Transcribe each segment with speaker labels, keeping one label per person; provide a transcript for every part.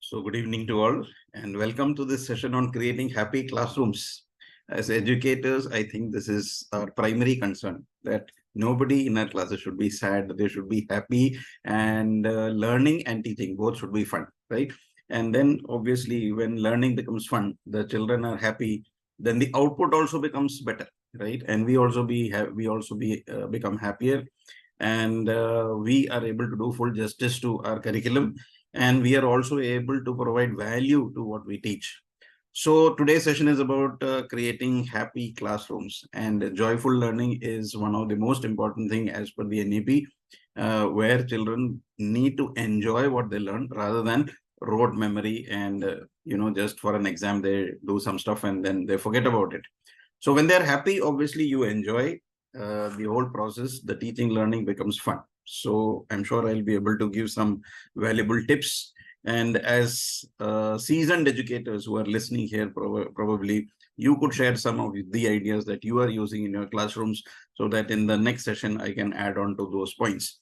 Speaker 1: So good evening to all and welcome to this session on creating happy classrooms. As educators, I think this is our primary concern, that nobody in our classes should be sad, they should be happy, and learning and teaching both should be fun, right? And then obviously when learning becomes fun, the children are happy, then the output also becomes better, right? And we also become happier, and we are able to do full justice to our curriculum, and we are also able to provide value to what we teach. So today's session is about creating happy classrooms, and joyful learning is one of the most important thing as per the NEP, where children need to enjoy what they learn rather than rote memory and just for an exam they do some stuff and then they forget about it. So when they're happy, obviously you enjoy the whole process, the teaching learning becomes fun. So I'm sure I'll be able to give some valuable tips. And as seasoned educators who are listening here, probably you could share some of the ideas that you are using in your classrooms so that in the next session, I can add on to those points.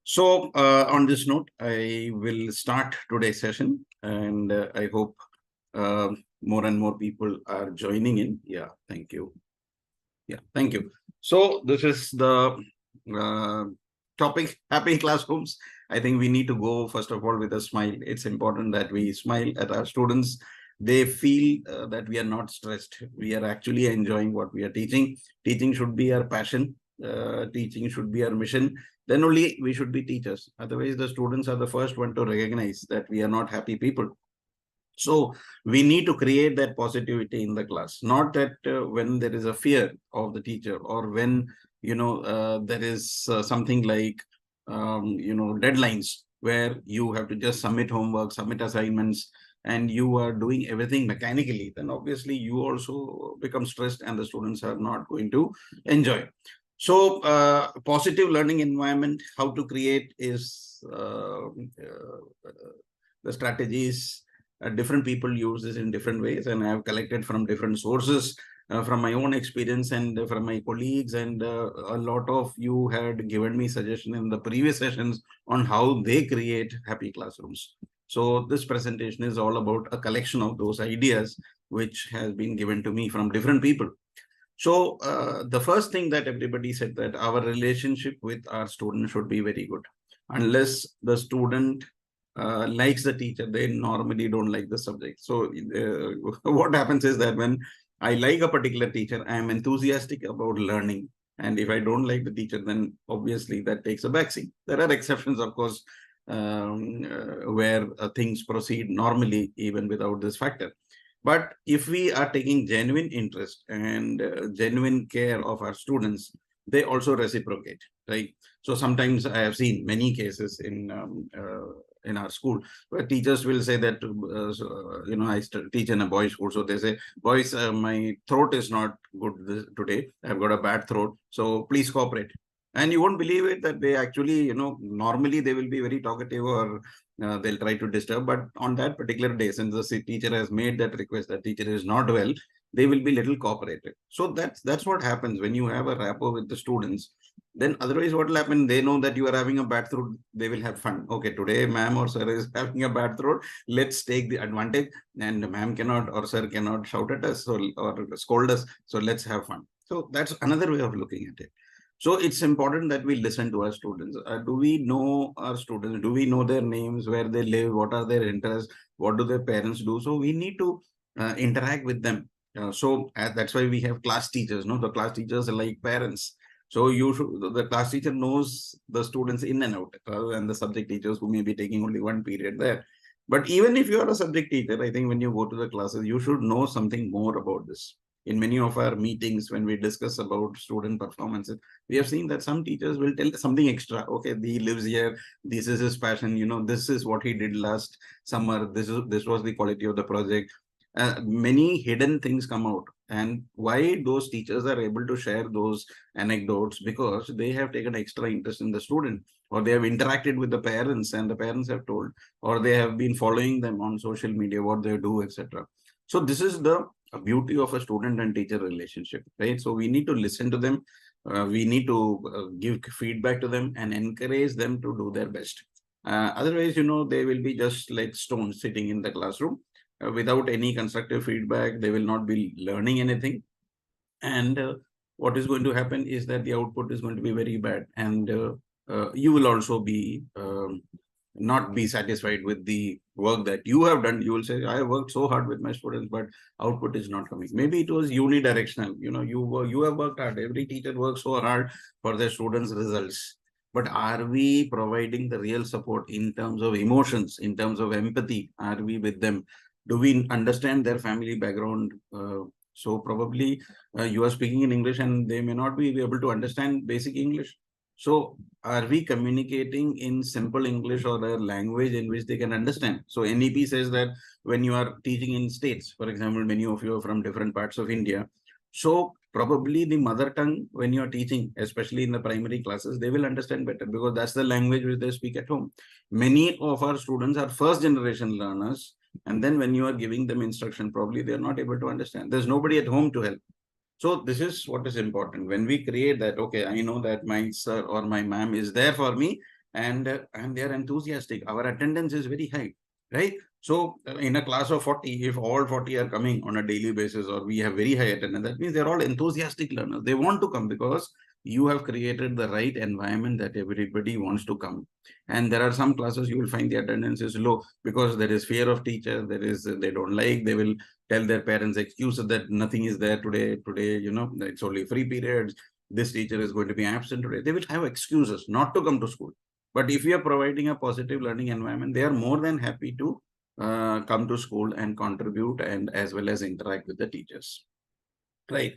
Speaker 1: So on this note, I will start today's session, and I hope more and more people are joining in. Yeah, thank you. Yeah, thank you. So this is the uh, topic, happy classrooms. I think we need to go, first of all, with a smile. It's important that we smile at our students. They feel that we are not stressed. We are actually enjoying what we are teaching. Teaching should be our passion. Teaching should be our mission. Then only we should be teachers. Otherwise, the students are the first one to recognize that we are not happy people. So we need to create that positivity in the class, not that when there is a fear of the teacher, or when there is something like deadlines where you have to just submit homework, submit assignments, and you are doing everything mechanically. Then obviously you also become stressed, and the students are not going to enjoy. So positive learning environment, how to create is the strategies. Different people use this in different ways, and I have collected from different sources, from my own experience and from my colleagues, and a lot of you had given me suggestion in the previous sessions on how they create happy classrooms. So this presentation is all about a collection of those ideas which has been given to me from different people. So the first thing that everybody said, that our relationship with our student should be very good. Unless the student likes the teacher, they normally don't like the subject. So what happens is that when I like a particular teacher, I am enthusiastic about learning. And if I don't like the teacher, then obviously that takes a backseat. There are exceptions, of course, where things proceed normally even without this factor. But if we are taking genuine interest and genuine care of our students, they also reciprocate, right? So sometimes I have seen many cases in our school where teachers will say that, I teach in a boys' school. So they say, boys, my throat is not good today. I've got a bad throat. So please cooperate. And you won't believe it that they actually, normally they will be very talkative, or they'll try to disturb. But on that particular day, since the teacher has made that request, that teacher is not well, they will be little cooperative. So that's what happens when you have a rapport with the students. Then otherwise what will happen, they know that you are having a bad throat, they will have fun. Okay, today ma'am or sir is having a bad throat, let's take the advantage, and ma'am cannot or sir cannot shout at us or scold us, so let's have fun. So that's another way of looking at it. So it's important that we listen to our students. Do we know our students? Do we know their names, where they live, what are their interests, what do their parents do? So we need to interact with them. That's why we have class teachers. No, the class teachers are like parents. So the class teacher knows the students in and out, rather than the subject teachers who may be taking only one period there. But even if you are a subject teacher, I think when you go to the classes, you should know something more about this. In many of our meetings, when we discuss about student performances, we have seen that some teachers will tell something extra. Okay, he lives here, this is his passion, this is what he did last summer, this was the quality of the project. Many hidden things come out. And why those teachers are able to share those anecdotes? Because they have taken extra interest in the student, or they have interacted with the parents and the parents have told, or they have been following them on social media, what they do, etc. So this is the beauty of a student and teacher relationship, right? So we need to listen to them. We need to give feedback to them and encourage them to do their best. Otherwise, they will be just like stones sitting in the classroom without any constructive feedback. They will not be learning anything. And what is going to happen is that the output is going to be very bad. And you will also be not be satisfied with the work that you have done. You will say, I have worked so hard with my students, but output is not coming. Maybe it was unidirectional. You have worked hard. Every teacher works so hard for their students' results. But are we providing the real support in terms of emotions, in terms of empathy? Are we with them? Do we understand their family background? So probably you are speaking in English and they may not be able to understand basic English. So are we communicating in simple English or a language in which they can understand? So NEP says that when you are teaching in states, for example, many of you are from different parts of India. So probably the mother tongue, when you are teaching, especially in the primary classes, they will understand better because that's the language which they speak at home. Many of our students are first generation learners. And then when you are giving them instruction, probably they're not able to understand. There's nobody at home to help. So this is what is important. When we create that, okay, I know that my sir or my ma'am is there for me and they're enthusiastic. Our attendance is very high, right? So in a class of 40, if all 40 are coming on a daily basis or we have very high attendance, that means they're all enthusiastic learners. They want to come because you have created the right environment that everybody wants to come. And there are some classes you will find the attendance is low because there is fear of teachers. They don't like, they will tell their parents excuses that nothing is there today. Today, it's only free periods. This teacher is going to be absent today. They will have excuses not to come to school. But if you are providing a positive learning environment, they are more than happy to come to school and contribute and as well as interact with the teachers. Right.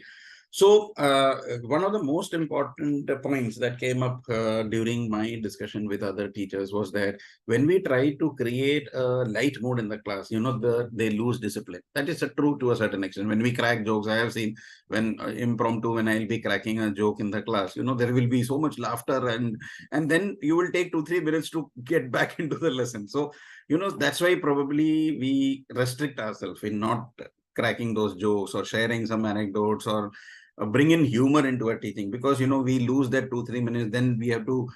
Speaker 1: So one of the most important points that came up during my discussion with other teachers was that when we try to create a light mood in the class, they lose discipline. That is true to a certain extent. When we crack jokes, I have seen when impromptu, when I'll be cracking a joke in the class, there will be so much laughter and then you will take 2-3 minutes to get back into the lesson. So, that's why probably we restrict ourselves in not cracking those jokes or sharing some anecdotes or bring in humor into our teaching because we lose that 2-3 minutes, then we have to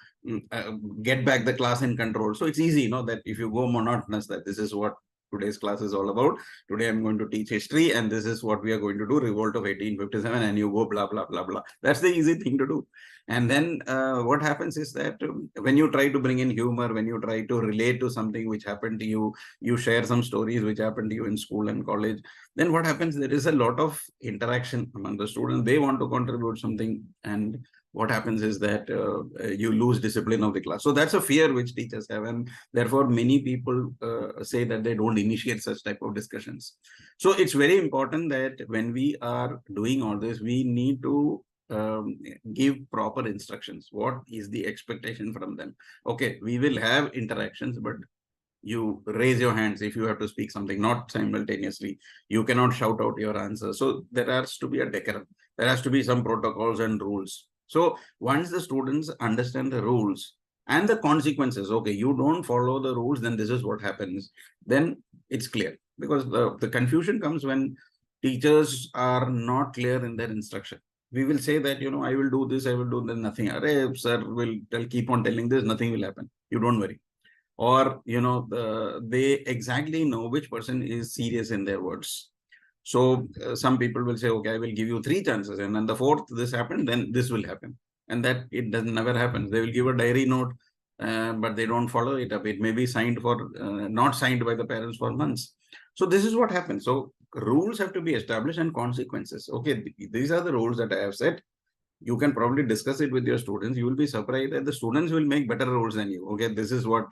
Speaker 1: get back the class in control. So it's easy that if you go monotonous, that this is what today's class is all about. Today I'm going to teach history and this is what we are going to do, revolt of 1857, and you go blah blah blah blah. That's the easy thing to do. And then what happens is that when you try to bring in humor, when you try to relate to something which happened to you, you share some stories which happened to you in school and college, then what happens, there is a lot of interaction among the students. They want to contribute something, and what happens is that you lose discipline of the class. So that's a fear which teachers have, and therefore many people say that they don't initiate such type of discussions. So it's very important that when we are doing all this, we need to give proper instructions. What is the expectation from them? Okay, we will have interactions, but you raise your hands if you have to speak something, not simultaneously. You cannot shout out your answer. So there has to be a decorum. There has to be some protocols and rules. So once the students understand the rules and the consequences, okay, you don't follow the rules, then this is what happens. Then it's clear, because the confusion comes when teachers are not clear in their instruction. We will say that, I will do this, I will do that, nothing. Array, sir will keep on telling this, nothing will happen. You don't worry. Or, they exactly know which person is serious in their words. So some people will say, okay, I will give you 3 chances. And then the 4th, this happened, then this will happen. And that it doesn't never happen. They will give a diary note, but they don't follow it up. It may be signed for, not signed by the parents for months. So this is what happens. So rules have to be established and consequences. Okay, these are the rules that I have set. You can probably discuss it with your students. You will be surprised that the students will make better rules than you. Okay, this is what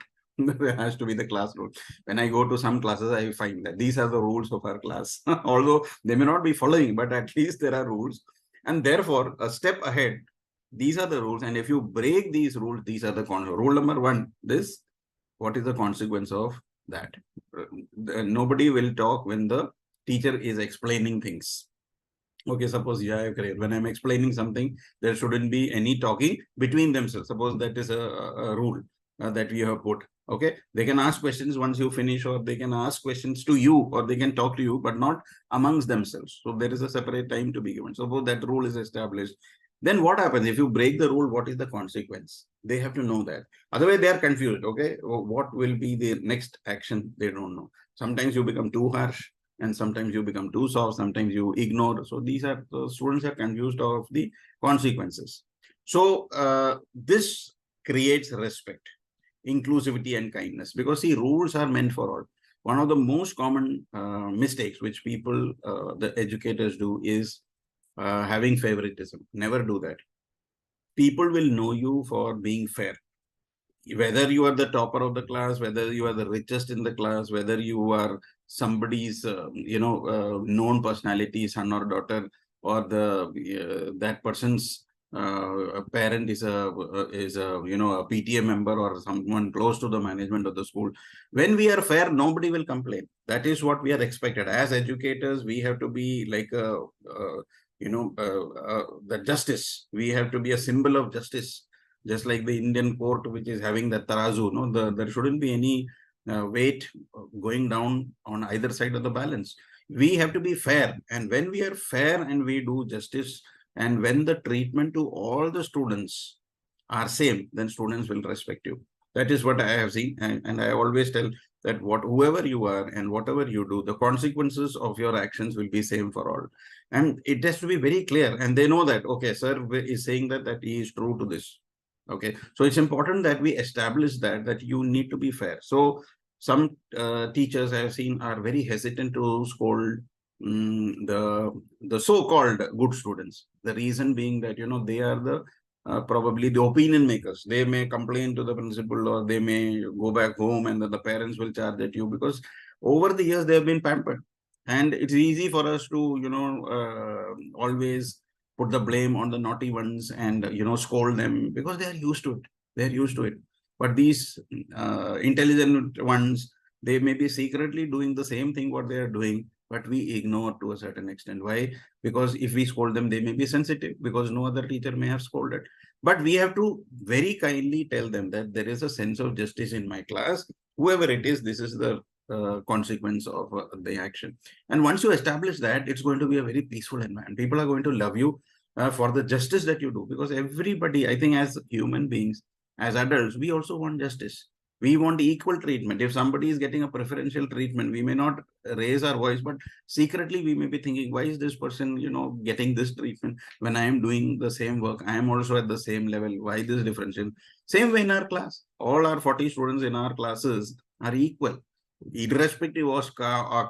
Speaker 1: has to be the class rule. When I go to some classes, I find that these are the rules of our class. Although they may not be following, but at least there are rules. And therefore, a step ahead, these are the rules. And if you break these rules, these are the rule number 1, this, what is the consequence of that? Nobody will talk when the teacher is explaining things. Okay, suppose when I'm explaining something, there shouldn't be any talking between themselves. Suppose that is a rule that we have put. Okay, they can ask questions once you finish, or they can ask questions to you, or they can talk to you, but not amongst themselves. So there is a separate time to be given. Suppose that rule is established. Then what happens if you break the rule? What is the consequence? They have to know that. Otherwise, they are confused. Okay, what will be the next action? They don't know. Sometimes you become too harsh, and sometimes you become too soft. Sometimes you ignore. So these are the students are confused of the consequences. So this creates respect, inclusivity, and kindness, because see, rules are meant for all. One of the most common mistakes which people, the educators do is having favoritism. Never do that. People will know you for being fair. Whether you are the topper of the class, whether you are the richest in the class, whether you are somebody's, known personality, son or daughter, or the that person's parent is a PTA member or someone close to the management of the school. When we are fair, nobody will complain. That is what we are expected as educators. We have to be like the justice. We have to be a symbol of justice, just like the Indian court, which is having the tarazu. There shouldn't be any weight going down on either side of the balance. We have to be fair, and when we are fair and we do justice, and when the treatment to all the students are same, then students will respect you. That is what I have seen, and I always tell that whoever you are and whatever you do, the consequences of your actions will be same for all, and it has to be very clear. And they know that, okay, sir is saying that he is true to this. Okay, so it's important that we establish that you need to be fair. So some teachers I have seen are very hesitant to scold the so-called good students. The reason being that they are the probably the opinion makers. They may complain to the principal, or they may go back home, and then the parents will charge at you, because over the years they have been pampered, and it's easy for us to always put the blame on the naughty ones and scold them, because they are used to it. They're used to it. But these intelligent ones, they may be secretly doing the same thing what they are doing, but we ignore to a certain extent. Why? Because if we scold them, they may be sensitive, because no other teacher may have scolded. But we have to very kindly tell them that there is a sense of justice in my class. Whoever it is, this is the consequence of the action. And once you establish that, it's going to be a very peaceful environment. People are going to love you for the justice that you do, because everybody, I think, as human beings, as adults, we also want justice. We want equal treatment. If somebody is getting a preferential treatment, we may not raise our voice, but secretly we may be thinking, why is this person getting this treatment when I am doing the same work? I am also at the same level. Why this differential? Same way in our class, all our 40 students in our classes are equal, irrespective of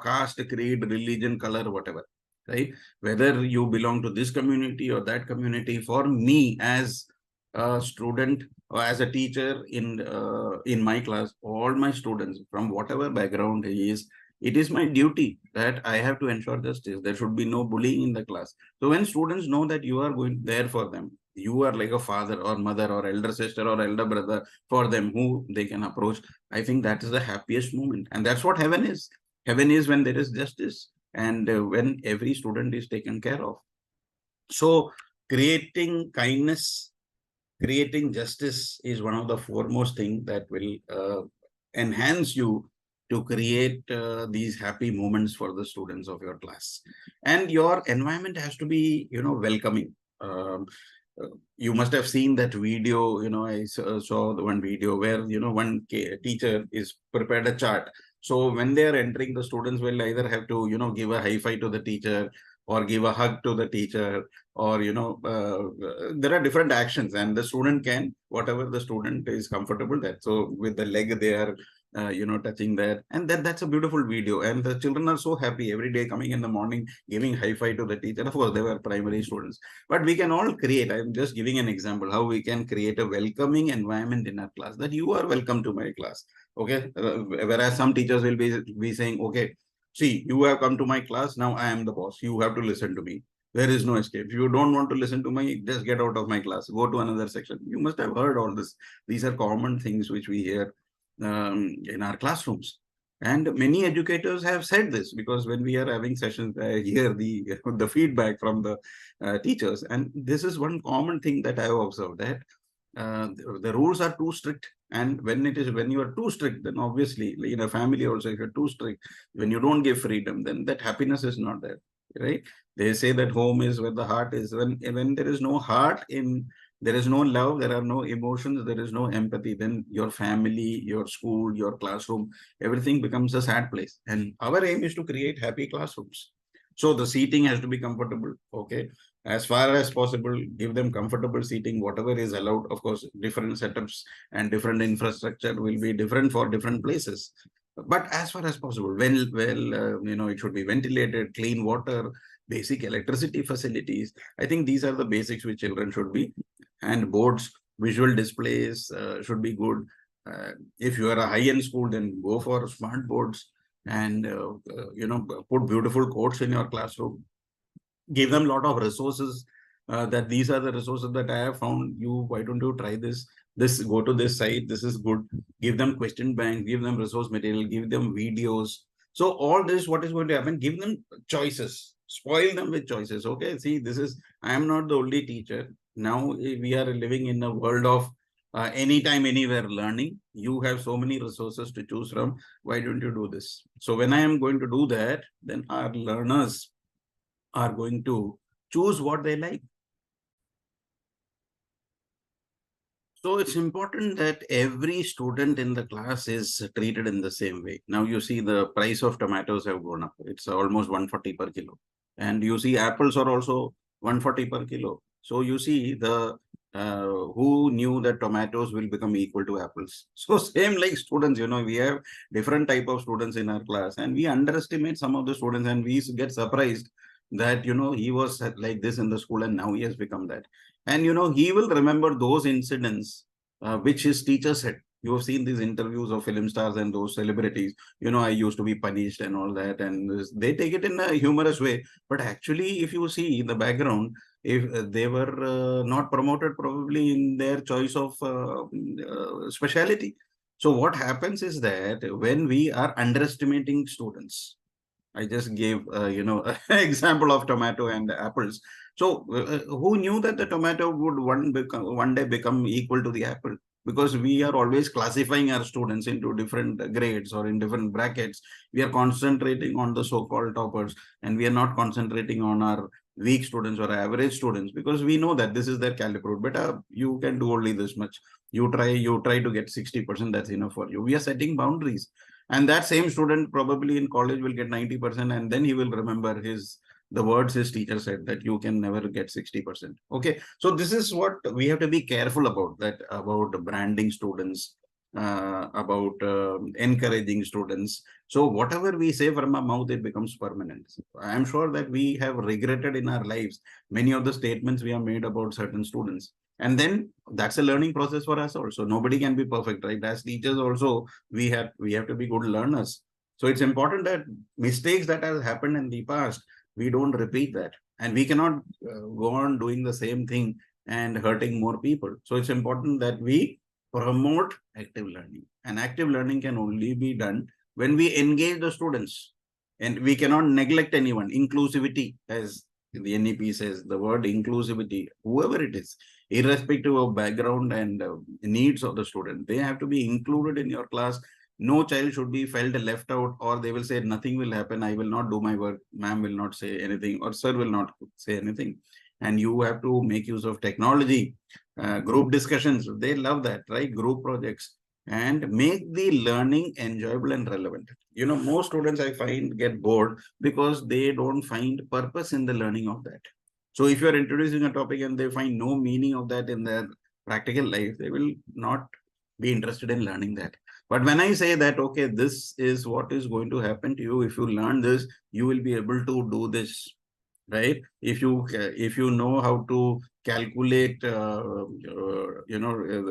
Speaker 1: caste, creed, religion, color, whatever, right? Whether you belong to this community or that community, for me as a student or as a teacher in my class, all my students from whatever background is, it is my duty that I have to ensure justice. There should be no bullying in the class. So when students know that you are going there for them, you are like a father or mother or elder sister or elder brother for them, who they can approach, I think that is the happiest moment. And that's what heaven is. Heaven is when there is justice, and when every student is taken care of. So creating kindness, creating justice is one of the foremost things that will enhance you to create these happy moments for the students of your class. And your environment has to be welcoming. You must have seen that video. I saw the one video where one teacher is prepared a chart. So when they are entering, the students will either have to give a high five to the teacher, or give a hug to the teacher, or there are different actions, and the student can, whatever the student is comfortable that. So with the leg they are touching that, and that's a beautiful video, and the children are so happy every day, coming in the morning, giving high five to the teacher. Of course they were primary students, but we can all create, I'm just giving an example how we can create a welcoming environment in our class, that you are welcome to my class. Okay, whereas some teachers will be saying, okay, see, you have come to my class, now I am the boss, you have to listen to me. There is no escape. If you don't want to listen to me, just get out of my class, go to another section. You must have heard all this. These are common things which we hear in our classrooms. And many educators have said this, because when we are having sessions, I hear the feedback from the teachers. And this is one common thing that I have observed, that the rules are too strict. And when you are too strict, then obviously in a family also, if you're too strict, when you don't give freedom, then that happiness is not there. right? They say that home is where the heart is. When there is no heart in, there is no love, there are no emotions, there is no empathy, then your family, your school, your classroom, everything becomes a sad place. And our aim is to create happy classrooms. So the seating has to be comfortable. Okay. As far as possible, give them comfortable seating, whatever is allowed. Of course, different setups and different infrastructure will be different for different places. But as far as possible, it should be ventilated, clean water, basic electricity facilities. I think these are the basics which children should be. And boards, visual displays should be good. If you are a high-end school, then go for smart boards and put beautiful quotes in your classroom. Give them a lot of resources, that these are the resources that I have found. You, why don't you try this? This, go to this site, this is good. Give them question bank, give them resource material, give them videos. So all this, what is going to happen? Give them choices, spoil them with choices. Okay, see, this is, I am not the only teacher. Now we are living in a world of anytime, anywhere learning. You have so many resources to choose from. Why don't you do this? So when I am going to do that, then our learners are going to choose what they like. So it's important that every student in the class is treated in the same way. Now you see the price of tomatoes have gone up. It's almost 140 per kilo. And you see apples are also 140 per kilo. So you see the who knew that tomatoes will become equal to apples. So same like students, we have different type of students in our class, and we underestimate some of the students, and we get surprised that, he was like this in the school and now he has become that. And, he will remember those incidents which his teacher said. You have seen these interviews of film stars and those celebrities. I used to be punished and all that. And they take it in a humorous way. But actually, if you see in the background, if they were not promoted probably in their choice of speciality. So what happens is that when we are underestimating students, I just gave, example of tomato and apples. So who knew that the tomato would one day become equal to the apple? Because we are always classifying our students into different grades or in different brackets. We are concentrating on the so-called toppers, and we are not concentrating on our weak students or average students, because we know that this is their caliber. But you can do only this much. You try to get 60%. That's enough for you. We are setting boundaries. And that same student probably in college will get 90%, and then he will remember the words his teacher said, that you can never get 60%. Okay, so this is what we have to be careful about, that about branding students, about encouraging students. So whatever we say from our mouth, it becomes permanent. I am sure that we have regretted in our lives many of the statements we have made about certain students. And then that's a learning process for us also. Nobody can be perfect, right? As teachers also, we have to be good learners. So it's important that mistakes that has happened in the past, we don't repeat that. And we cannot go on doing the same thing and hurting more people. So it's important that we promote active learning. And active learning can only be done when we engage the students. And we cannot neglect anyone. Inclusivity, as the NEP says, the word inclusivity, whoever it is, irrespective of background and needs of the student, they have to be included in your class. No child should be felt left out, or they will say nothing will happen, I will not do my work, ma'am will not say anything, or sir will not say anything. And you have to make use of technology, group discussions, they love that, right? Group projects, and make the learning enjoyable and relevant. Most students I find get bored because they don't find purpose in the learning of that. So if you're introducing a topic and they find no meaning of that in their practical life, they will not be interested in learning that. But when I say that, okay, this is what is going to happen to you. If you learn this, you will be able to do this, right? If you know how to calculate,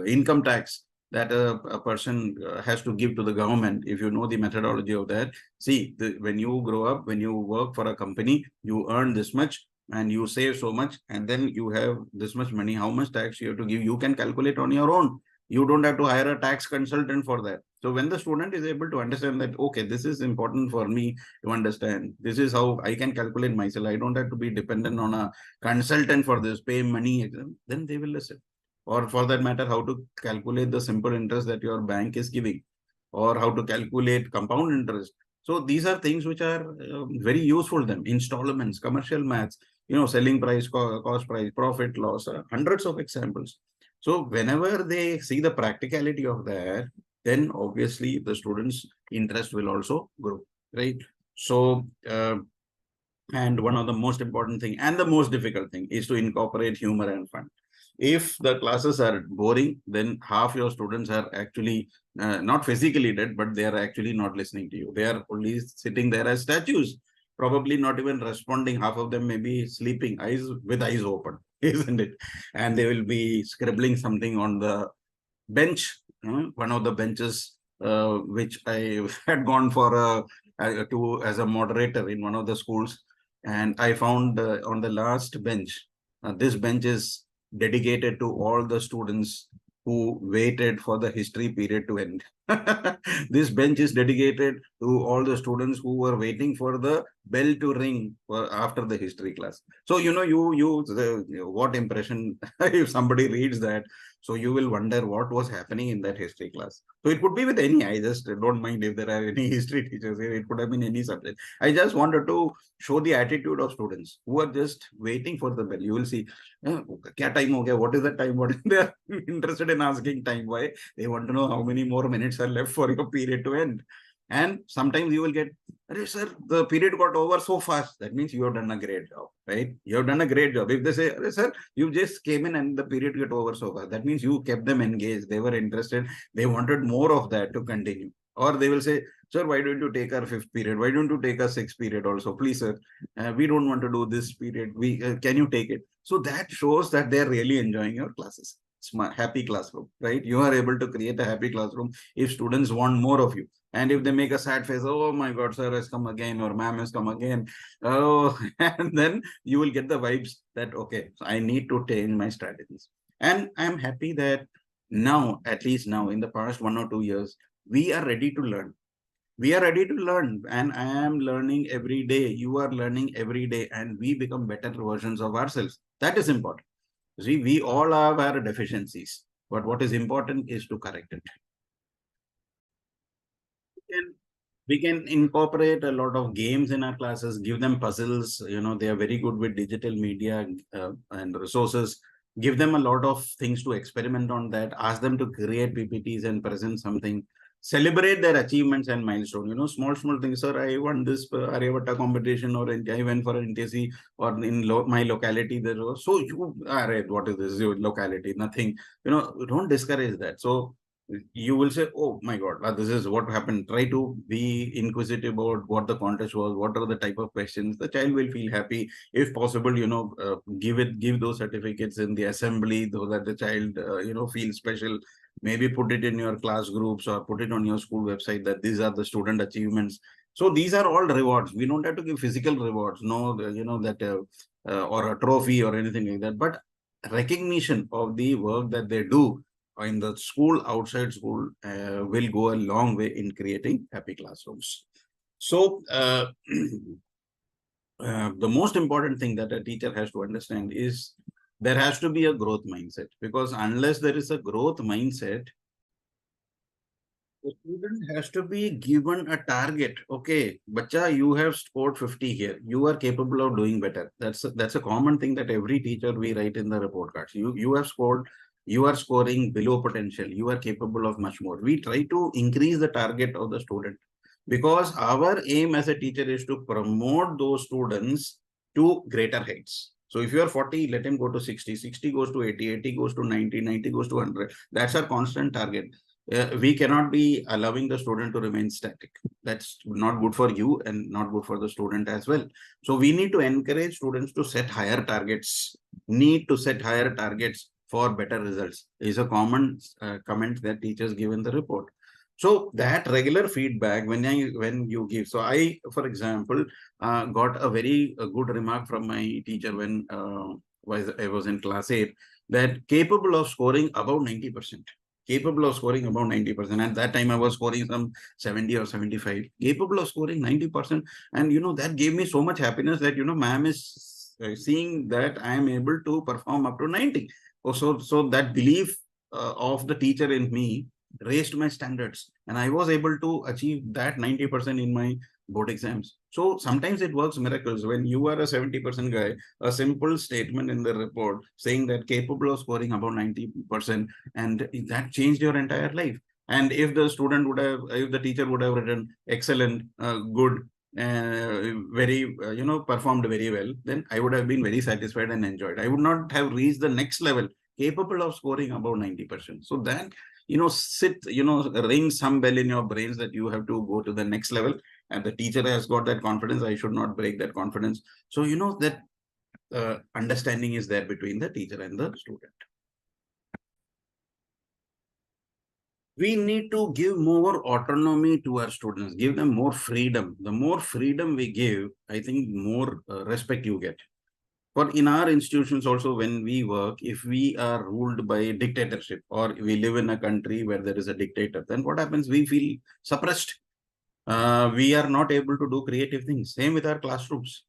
Speaker 1: income tax that a person has to give to the government, if you know the methodology of that, see, when you grow up, when you work for a company, you earn this much and you save so much, and then you have this much money, how much tax you have to give, you can calculate on your own. You don't have to hire a tax consultant for that. So when the student is able to understand that, okay, this is important for me to understand, this is how I can calculate myself, I don't have to be dependent on a consultant for this, pay money, then they will listen. Or for that matter, how to calculate the simple interest that your bank is giving, or how to calculate compound interest. So these are things which are very useful to them. Installments, commercial maths, selling price, cost price, profit, loss, hundreds of examples. So whenever they see the practicality of that, then obviously the students' interest will also grow, right? So, and one of the most important thing and the most difficult thing is to incorporate humor and fun. If the classes are boring, then half your students are actually not physically dead, but they are actually not listening to you. They are only sitting there as statues, probably not even responding. Half of them may be sleeping, eyes with eyes open, isn't it? And they will be scribbling something on the bench, one of the benches which I had gone for to as a moderator in one of the schools, and I found on the last bench, this bench is dedicated to all the students who waited for the history period to end. This bench is dedicated to all the students who were waiting for the bell to ring after the history class. So what impression if somebody reads that, so you will wonder what was happening in that history class. So it could be with any, I just don't mind if there are any history teachers here. It could have been any subject. I just wanted to show the attitude of students who are just waiting for the bell. You will see, kya time ho gaya? What is the time? What they are interested in asking time? Why? They want to know how many more minutes are left for your period to end. And sometimes you will get, sir, the period got over so fast. That means you have done a great job, right? You have done a great job. If they say, sir, you just came in and the period got over so fast, that means you kept them engaged. They were interested. They wanted more of that to continue. Or they will say, sir, why don't you take our fifth period? Why don't you take our sixth period also? Please, sir, we don't want to do this period. Can you take it? So that shows that they're really enjoying your classes. Smart, happy classroom, right? You are able to create a happy classroom if students want more of you. And if they make a sad face, oh my God, sir has come again or ma'am has come again. Oh, and then you will get the vibes that, okay, so I need to change my strategies. And I'm happy that now, at least now in the past 1 or 2 years, we are ready to learn. We are ready to learn, and I am learning every day. You are learning every day, and we become better versions of ourselves. That is important. See, we all have our deficiencies, but what is important is to correct it. Can we can incorporate a lot of games in our classes, give them puzzles. They are very good with digital media and resources. Give them a lot of things to experiment on that. Ask them to create PPTs and present something. Celebrate their achievements and milestone. Small things. Sir, I won this Aryavata competition, or I went for an NTC, or in my locality there was. So you are what is this? Your locality? Nothing. Don't discourage that. So you will say, oh my God, this is what happened. Try to be inquisitive about what the contest was, what are the type of questions. The child will feel happy. If possible, give those certificates in the assembly so that the child, feels special. Maybe put it in your class groups or put it on your school website that these are the student achievements. So these are all rewards. We don't have to give physical rewards, no, or a trophy or anything like that, but recognition of the work that they do in the school, outside school, will go a long way in creating happy classrooms. So the most important thing that a teacher has to understand is there has to be a growth mindset, because unless there is a growth mindset, the student has to be given a target. Okay, bacha, you have scored 50 here. You are capable of doing better. That's a common thing that every teacher we write in the report cards. You have scored. You are scoring below potential. You are capable of much more. We try to increase the target of the student, because our aim as a teacher is to promote those students to greater heights. So if you are 40, let him go to 60. 60 goes to 80. 80 goes to 90. 90 goes to 100. That's our constant target. We cannot be allowing the student to remain static. That's not good for you and not good for the student as well. So we need to encourage students to set higher targets, for better results. Is a common comment that teachers give in the report. So that regular feedback when you give. So I, for example, got a very good remark from my teacher when I was in class 8, that capable of scoring above 90%. Capable of scoring about 90%. At that time, I was scoring some 70 or 75. Capable of scoring 90%. And, that gave me so much happiness that, ma'am is seeing that I am able to perform up to 90. So that belief of the teacher in me raised my standards, and I was able to achieve that 90% in my board exams. So sometimes it works miracles. When you are a 70% guy, a simple statement in the report saying that capable of scoring above 90%, and that changed your entire life. And if the student would have, if the teacher would have written excellent, good, very, performed very well, then I would have been very satisfied and enjoyed. I would not have reached the next level, capable of scoring above 90%. So that, ring some bell in your brains that you have to go to the next level. And the teacher has got that confidence. I should not break that confidence. So, that understanding is there between the teacher and the student. We need to give more autonomy to our students, give them more freedom. The more freedom we give, I think more respect you get. But in our institutions also, when we work, if we are ruled by dictatorship, or we live in a country where there is a dictator, then what happens? We feel suppressed. We are not able to do creative things. Same with our classrooms.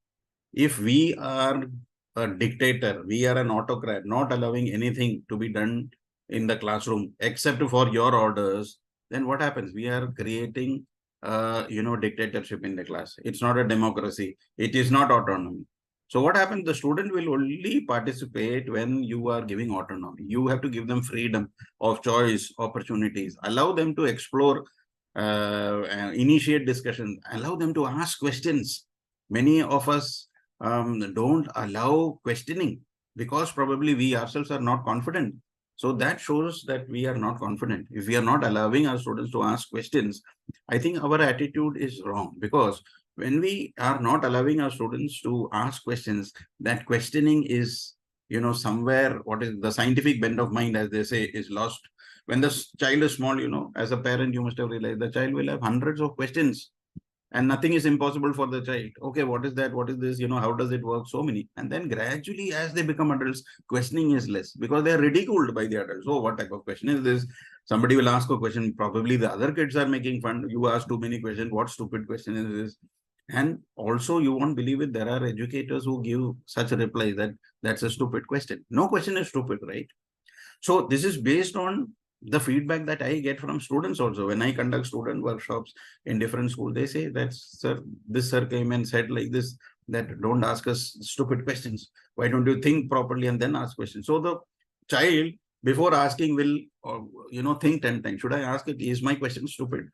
Speaker 1: If we are a dictator, we are an autocrat, not allowing anything to be done in the classroom except for your orders, then what happens? We are creating, dictatorship in the class. It's not a democracy. It is not autonomy. So what happens? The student will only participate when you are giving autonomy. You have to give them freedom of choice, opportunities, allow them to explore, initiate discussion, allow them to ask questions. Many of us don't allow questioning because probably we ourselves are not confident. So that shows that we are not confident. If we are not allowing our students to ask questions, I think our attitude is wrong, because when we are not allowing our students to ask questions, that questioning is, somewhere, what is the scientific bent of mind, as they say, is lost. When the child is small, as a parent, you must have realized the child will have hundreds of questions, and nothing is impossible for the child. Okay, what is that? What is this? How does it work? So many. And then gradually, as they become adults, questioning is less because they are ridiculed by the adults. Oh, what type of question is this? Somebody will ask a question. Probably the other kids are making fun. You ask too many questions. What stupid question is this? And also, you won't believe it, there are educators who give such a reply that that's a stupid question. No question is stupid, right? So this is based on the feedback that I get from students also. When I conduct student workshops in different schools, they say that, sir, this sir came and said like this, that don't ask us stupid questions. Why don't you think properly and then ask questions? So the child, before asking, will, think 10 times. Should I ask it? Is my question stupid?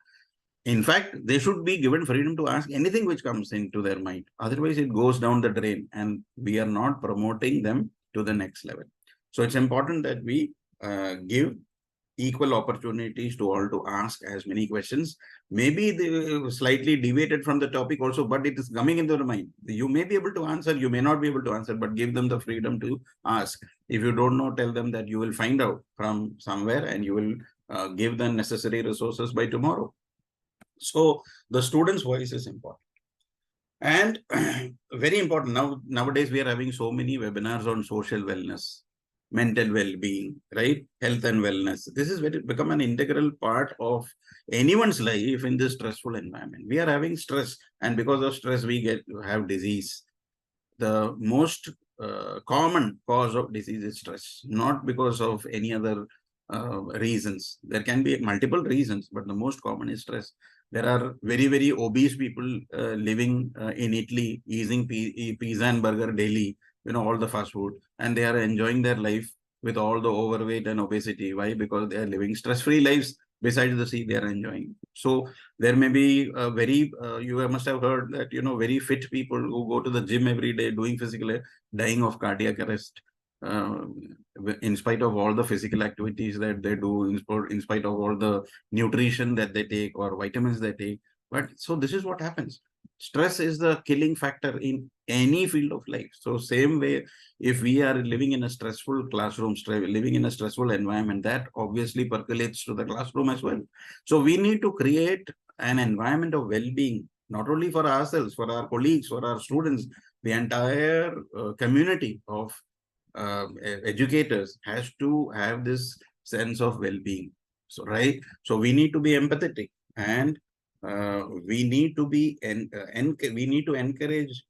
Speaker 1: In fact, they should be given freedom to ask anything which comes into their mind. Otherwise, it goes down the drain and we are not promoting them to the next level. So it's important that we give equal opportunities to all to ask as many questions. Maybe they slightly deviated from the topic also, but it is coming into the mind. You may be able to answer, you may not be able to answer, but give them the freedom to ask. If you don't know, tell them that you will find out from somewhere and you will give them necessary resources by tomorrow. So the student's voice is important. And very important. Nowadays, we are having so many webinars on social wellness, mental well-being, right? Health and wellness. This is become an integral part of anyone's life in this stressful environment. We are having stress, and because of stress, we have disease. The most common cause of disease is stress, not because of any other reasons. There can be multiple reasons, but the most common is stress. There are very, very obese people living in Italy, eating pizza and burger daily, all the fast food, and they are enjoying their life with all the overweight and obesity. Why? Because they are living stress-free lives. Besides the sea, they are enjoying. So there may be you must have heard that, very fit people who go to the gym every day doing physical, dying of cardiac arrest. Uh, in spite of all the physical activities that they do, in spite of all the nutrition that they take or vitamins they take. But so this is what happens. Stress is the killing factor in any field of life. So same way, if we are living in a stressful classroom, living in a stressful environment, that obviously percolates to the classroom as well. So we need to create an environment of well-being, not only for ourselves, for our colleagues, for our students, the entire community of educators has to have this sense of well-being. So, right. So we need to be empathetic, and we need to be we need to encourage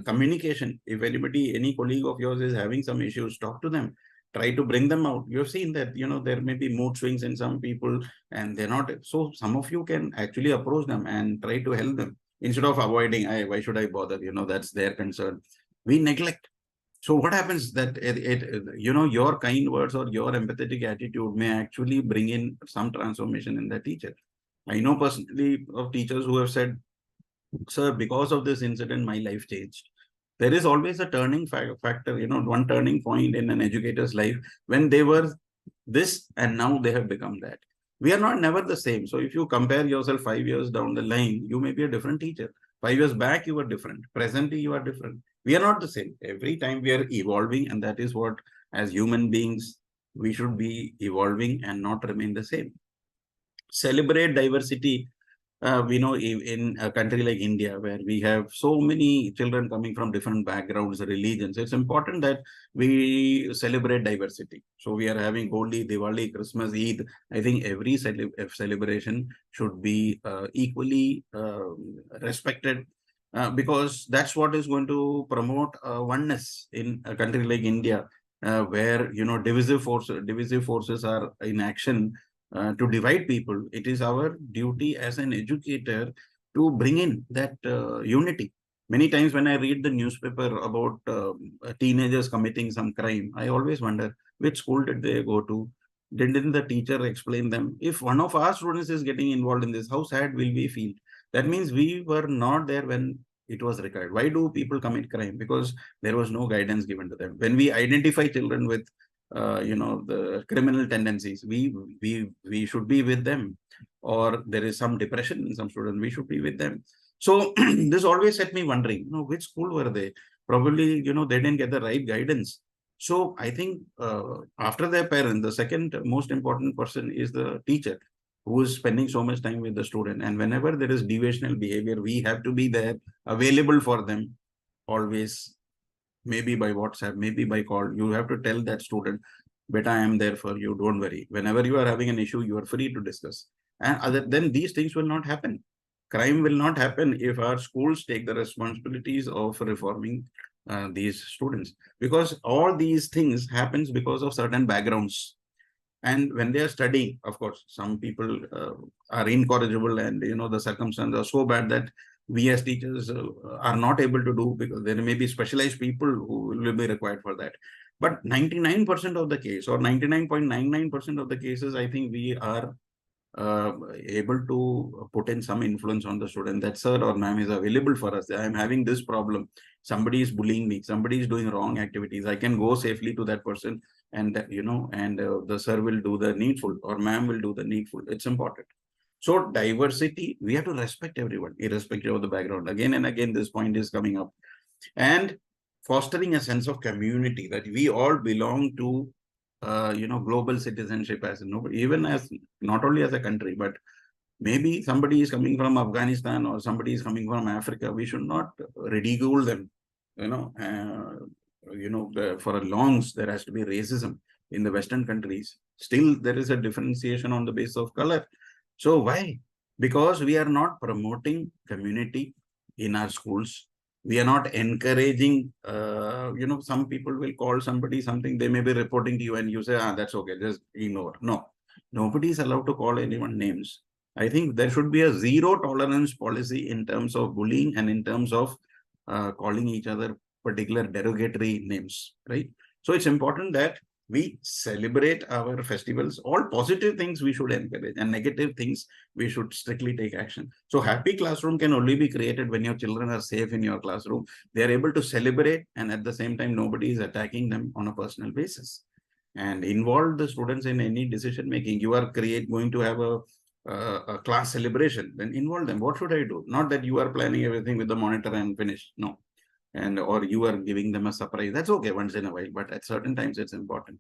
Speaker 1: communication. If any colleague of yours is having some issues, talk to them. try to bring them out. You've seen that, there may be mood swings in some people and they're not. So some of you can actually approach them and try to help them instead of avoiding, why should I bother? That's their concern. We neglect. So what happens that your kind words or your empathetic attitude may actually bring in some transformation in the teacher. I know personally of teachers who have said, sir, because of this incident, my life changed. There is always a turning factor, one turning point in an educator's life when they were this and now they have become that. We are not never the same. So if you compare yourself 5 years down the line, you may be a different teacher. 5 years back, you were different. Presently, you are different. We are not the same. Every time we are evolving, and that is what, as human beings, we should be evolving and not remain the same. Celebrate diversity. We know in a country like India, where we have so many children coming from different backgrounds, religions, it's important that we celebrate diversity. So we are having Holi, Diwali, Christmas, Eid. I think every celebration should be equally respected, because that's what is going to promote oneness in a country like India, where divisive forces are in action to divide people. It is our duty as an educator to bring in that unity. Many times when I read the newspaper about teenagers committing some crime, I always wonder, which school did they go to? Didn't the teacher explain them? If one of our students is getting involved in this, how sad will we feel? That means we were not there when it was required. Why do people commit crime? Because there was no guidance given to them. When we identify children with the criminal tendencies, we should be with them. Or there is some depression in some students, we should be with them. So this always set me wondering, which school were they? Probably, they didn't get the right guidance. So I think after their parent, the second most important person is the teacher, who is spending so much time with the student. And whenever there is deviational behavior, we have to be there, available for them always. Maybe by WhatsApp, maybe by call. You have to tell that student, beta, I am there for you, don't worry. Whenever you are having an issue, you are free to discuss. And then these things will not happen. Crime will not happen if our schools take the responsibilities of reforming these students. Because all these things happens because of certain backgrounds. And when they are studying, of course, some people are incorrigible, and the circumstances are so bad that we as teachers are not able to do, because there may be specialized people who will be required for that. But 99% of the case, or 99.99% of the cases, I think we are able to put in some influence on the student, that sir or ma'am is available for us. I am having this problem. Somebody is bullying me. Somebody is doing wrong activities. I can go safely to that person, and the sir will do the needful, or ma'am will do the needful. It's important. So diversity, we have to respect everyone, irrespective of the background. Again and again, this point is coming up. And fostering a sense of community, that we all belong to global citizenship, as even as not only as a country, but maybe somebody is coming from Afghanistan or somebody is coming from Africa. We should not ridicule them. For a longs, there has to be racism in the Western countries. Still, there is a differentiation on the basis of color. So why? Because we are not promoting community in our schools. We are not encouraging, some people will call somebody something, they may be reporting to you, and you say, that's okay, just ignore. No, nobody is allowed to call anyone names. I think there should be a zero tolerance policy in terms of bullying and in terms of calling each other particular derogatory names, right? So it's important that we celebrate our festivals. All positive things we should encourage, and negative things we should strictly take action. So happy classroom can only be created when your children are safe in your classroom. They are able to celebrate, and at the same time, nobody is attacking them on a personal basis. And involve the students in any decision making. You are going to have a class celebration, then involve them. What should I do? Not that you are planning everything with the monitor and finish. No. Or you are giving them a surprise. That's okay once in a while, but at certain times it's important.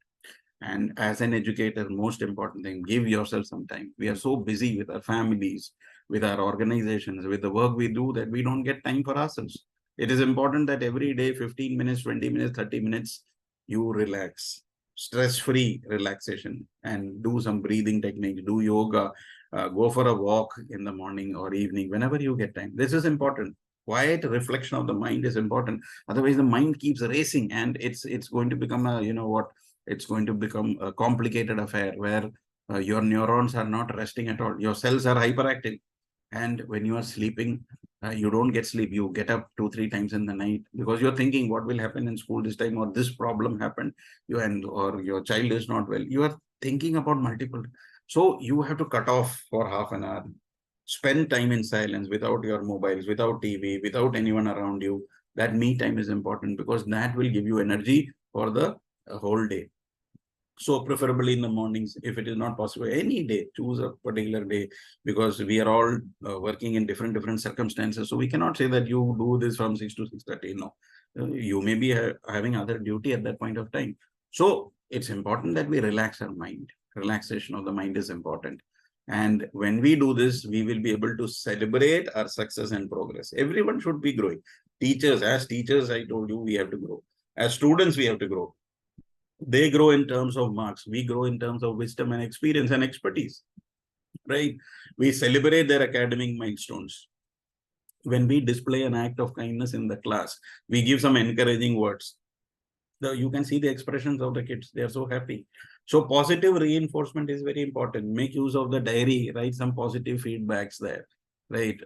Speaker 1: And as an educator, most important thing, give yourself some time. We are so busy with our families, with our organizations, with the work we do, that we don't get time for ourselves. It is important that every day, 15 minutes, 20 minutes, 30 minutes, you relax, stress-free relaxation, and do some breathing techniques, do yoga, go for a walk in the morning or evening, whenever you get time. This is important. Quiet reflection of the mind is important. Otherwise, the mind keeps racing, and it's going to become a, It's going to become a complicated affair where your neurons are not resting at all. Your cells are hyperactive. And when you are sleeping, you don't get sleep. You get up 2-3 times in the night because you're thinking what will happen in school this time, or this problem happened, or your child is not well. You are thinking about multiple. So you have to cut off for half an hour, spend time in silence without your mobiles, without TV, without anyone around you. That me time is important because that will give you energy for the whole day. So preferably in the mornings, if it is not possible, any day, choose a particular day, because we are all working in different circumstances. So we cannot say that you do this from 6 to 6:30. No, you may be having other duty at that point of time. So it's important that we relax our mind. Relaxation of the mind is important. And when we do this, we will be able to celebrate our success and progress. Everyone should be growing. Teachers, as teachers, I told you, we have to grow. As students, we have to grow. They grow in terms of marks. We grow in terms of wisdom and experience and expertise, right? We celebrate their academic milestones. When we display an act of kindness in the class, we give some encouraging words. You can see the expressions of the kids. They are so happy. So positive reinforcement is very important. Make use of the diary, write some positive feedbacks there, right?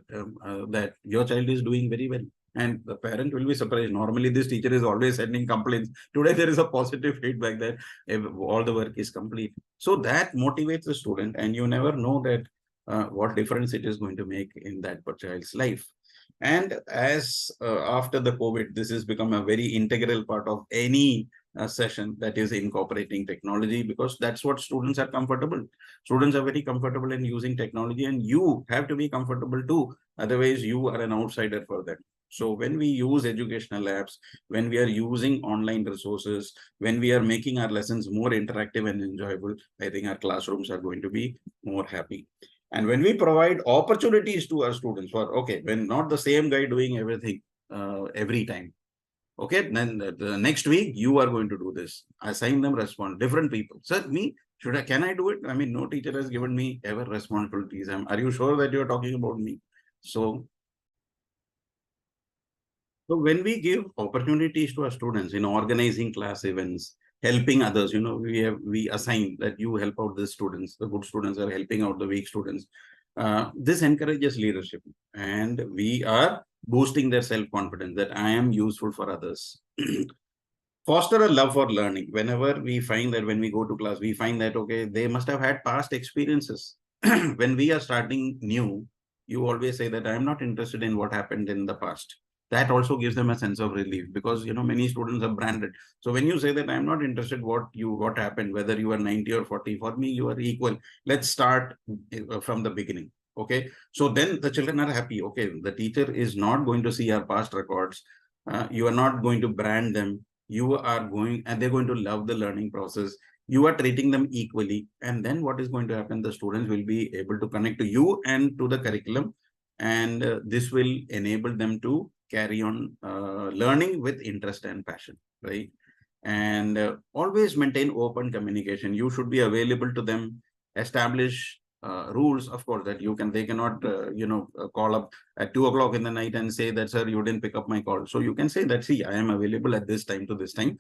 Speaker 1: That your child is doing very well. And the parent will be surprised. Normally, this teacher is always sending complaints. Today, there is a positive feedback that all the work is complete. So that motivates the student, and you never know that what difference it is going to make in that child's life. And as after the COVID, this has become a very integral part of any session that is incorporating technology, because that's what students are comfortable. Students are very comfortable in using technology, and you have to be comfortable too. Otherwise, you are an outsider for them. So when we use educational apps, when we are using online resources, when we are making our lessons more interactive and enjoyable, I think our classrooms are going to be more happy. And when we provide opportunities to our students for, okay, when not the same guy doing everything every time, okay, then the next week you are going to do this. Assign them different people. Sir, can I do it? I mean, no teacher has given me ever responsibilities. Are you sure that you're talking about me? So when we give opportunities to our students in organizing class events, helping others, we assign that you help out the students. The good students are helping out the weak students. This encourages leadership, and we are boosting their self-confidence that I am useful for others. Foster a love for learning. Whenever we find that when we go to class, we find that, okay, they must have had past experiences. When we are starting new, you always say that I'm not interested in what happened in the past. That also gives them a sense of relief, because many students are branded. So when you say that I'm not interested what happened, whether you are 90 or 40, for me you are equal. Let's start from the beginning. Okay, so then the children are happy. Okay, the teacher is not going to see our past records. You are not going to brand them. You are going, and they're going to love the learning process. You are treating them equally, and then what is going to happen? The students will be able to connect to you and to the curriculum, and this will enable them to carry on learning with interest and passion, right? And always maintain open communication. You should be available to them. Establish rules, of course, that they cannot call up at 2 o'clock in the night and say that, sir, you didn't pick up my call. So you can say that, see, I am available at this time to this time.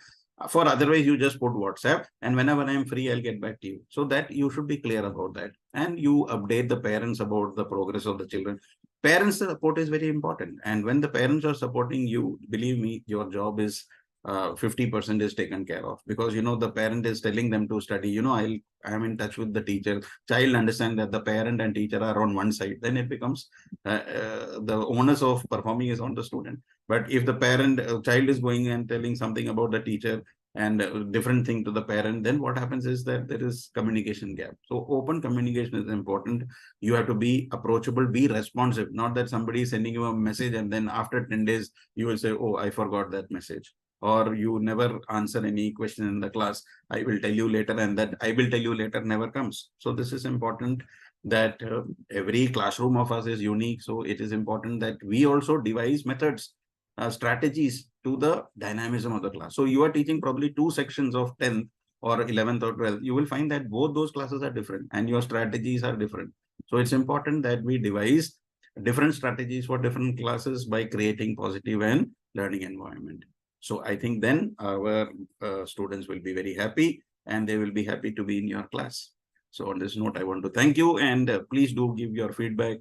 Speaker 1: For otherwise, you just put WhatsApp, and whenever I am free, I'll get back to you. So that you should be clear about that, and you update the parents about the progress of the children. Parents support is very important, and when the parents are supporting you, believe me, your job is 50% is taken care of, because the parent is telling them to study. I am in touch with the teacher. Child understand that the parent and teacher are on one side, then it becomes the onus of performing is on the student. But if the child is going and telling something about the teacher and different thing to the parent, then what happens is that there is communication gap. So open communication is important. You have to be approachable, be responsive. Not that somebody is sending you a message and then after 10 days you will say, oh, I forgot that message, or you never answer any question in the class. I will tell you later, and that I will tell you later never comes. So this is important, that every classroom of us is unique. So it is important that we also devise methods, strategies to the dynamism of the class. So you are teaching probably 2 sections of 10th or 11th or 12th. You will find that both those classes are different and your strategies are different. So it's important that we devise different strategies for different classes by creating positive and learning environment. So I think then our students will be very happy. and they will be happy to be in your class. So on this note, I want to thank you, and please do give your feedback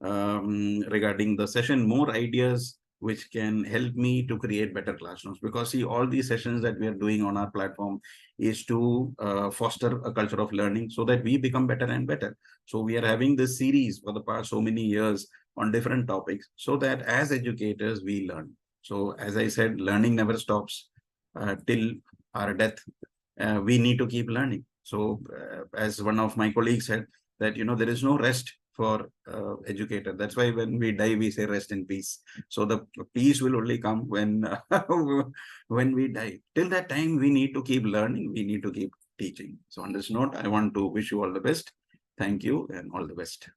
Speaker 1: regarding the session, more ideas which can help me to create better classrooms. Because see, all these sessions that we are doing on our platform is to foster a culture of learning so that we become better and better. So we are having this series for the past so many years on different topics so that as educators we learn. So as I said, learning never stops till our death. We need to keep learning. So as one of my colleagues said, that there is no rest for educator. That's why when we die, we say rest in peace. So the peace will only come when when we die. Till that time, we need to keep learning. We need to keep teaching. So on this note, I want to wish you all the best. Thank you and all the best.